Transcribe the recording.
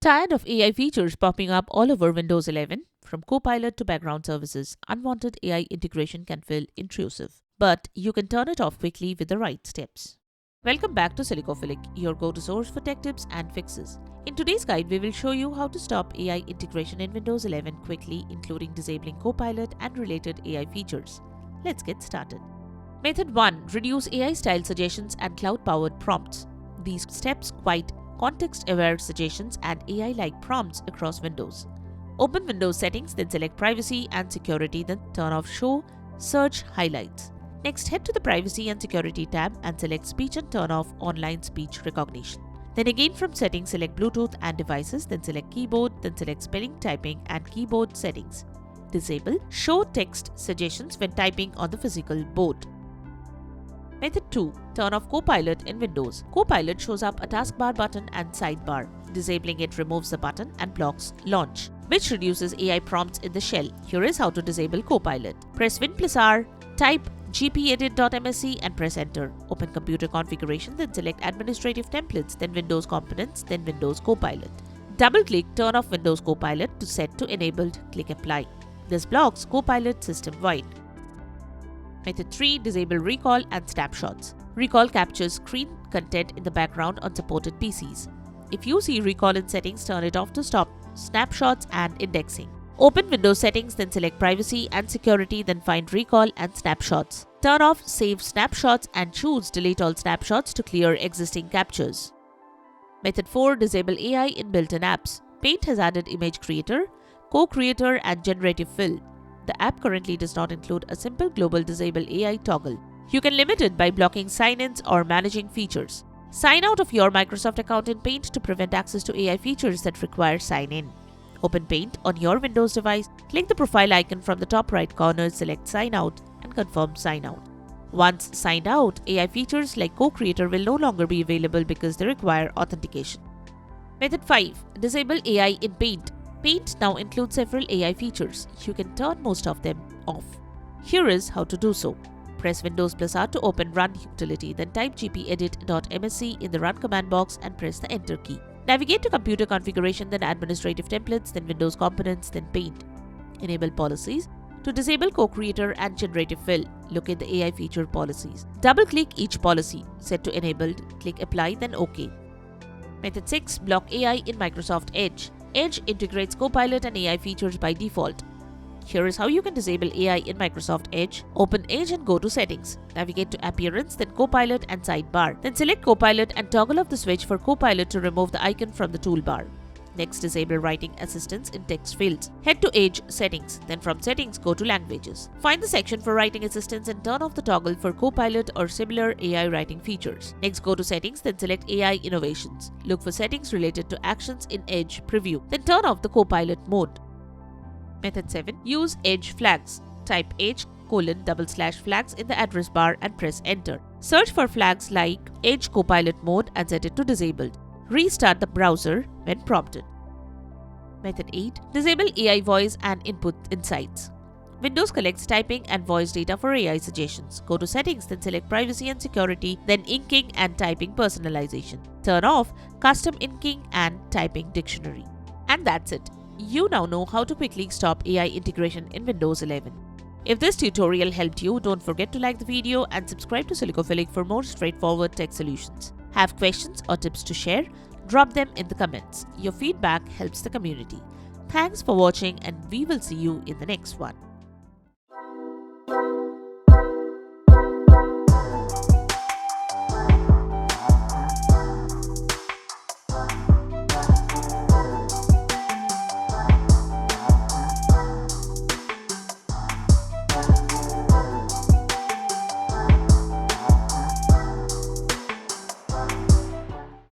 Tired of AI features popping up all over Windows 11? From Copilot to background services, unwanted AI integration can feel intrusive. But you can turn it off quickly with the right steps. Welcome back to Silicophilic, your go-to source for tech tips and fixes. In today's guide, we will show you how to stop AI integration in Windows 11 quickly, including disabling Copilot and related AI features. Let's get started. Method 1. Reduce AI-style suggestions and cloud-powered prompts. These steps quite context-aware suggestions and AI-like prompts across Windows. Open Windows settings, then select Privacy and Security, then turn off Show Search Highlights. Next, head to the Privacy and Security tab and select Speech and turn off Online Speech Recognition. Then again from Settings, select Bluetooth and Devices, then select Keyboard, then select Spelling, Typing and Keyboard Settings. Disable Show Text Suggestions when typing on the physical board. Method 2. Turn off Copilot in Windows. Copilot shows up a taskbar button and sidebar. Disabling it removes the button and blocks launch, which reduces AI prompts in the shell. Here is how to disable Copilot. Press Win+R, type gpedit.msc and press Enter. Open Computer Configuration, then select Administrative Templates, then Windows Components, then Windows Copilot. Double-click Turn off Windows Copilot to set to Enabled. Click Apply. This blocks Copilot system-wide. Method 3. Disable Recall and Snapshots. Recall captures screen content in the background on supported PCs. If you see Recall in settings, turn it off to stop snapshots and indexing. Open Windows settings, then select Privacy and Security, then find Recall and Snapshots. Turn off Save Snapshots and choose Delete All Snapshots to clear existing captures. Method 4. Disable AI in built-in apps. Paint has added Image Creator, Co-Creator and Generative Fill. The app currently does not include a simple global disable AI toggle. You can limit it by blocking sign-ins or managing features. Sign out of your Microsoft account in Paint to prevent access to AI features that require sign-in. Open Paint on your Windows device, click the profile icon from the top right corner, select Sign Out and confirm Sign Out. Once signed out, AI features like Co-Creator will no longer be available because they require authentication. Method 5. Disable AI in Paint. Paint now includes several AI features. You can turn most of them off. Here is how to do so. Press Windows+R to open Run utility, then type gpedit.msc in the Run command box and press the Enter key. Navigate to Computer Configuration, then Administrative Templates, then Windows Components, then Paint. Enable Policies. To disable Co-Creator and Generative Fill, look at the AI feature policies. Double-click each policy. Set to Enabled, click Apply, then OK. Method 6. Block AI in Microsoft Edge. Edge integrates Copilot and AI features by default. Here is how you can disable AI in Microsoft Edge. Open Edge and go to Settings. Navigate to Appearance, then Copilot and Sidebar. Then select Copilot and toggle off the switch for Copilot to remove the icon from the toolbar. Next, disable Writing Assistance in text fields. Head to Edge Settings, then from Settings go to Languages. Find the section for Writing Assistance and turn off the toggle for Copilot or similar AI writing features. Next, go to Settings, then select AI Innovations. Look for settings related to actions in Edge Preview. Then turn off the Copilot mode. Method 7. Use Edge flags. Type Edge:/flags in the address bar and press Enter. Search for flags like Edge Copilot mode and set it to disabled. Restart the browser when prompted. Method 8. Disable AI voice and input insights. Windows collects typing and voice data for AI suggestions. Go to Settings, then select Privacy and Security, then Inking and Typing Personalization. Turn off Custom Inking and Typing Dictionary. And that's it. You now know how to quickly stop AI integration in Windows 11. If this tutorial helped you, don't forget to like the video and subscribe to Silicophilic for more straightforward tech solutions. Have questions or tips to share? Drop them in the comments. Your feedback helps the community. Thanks for watching and we will see you in the next one.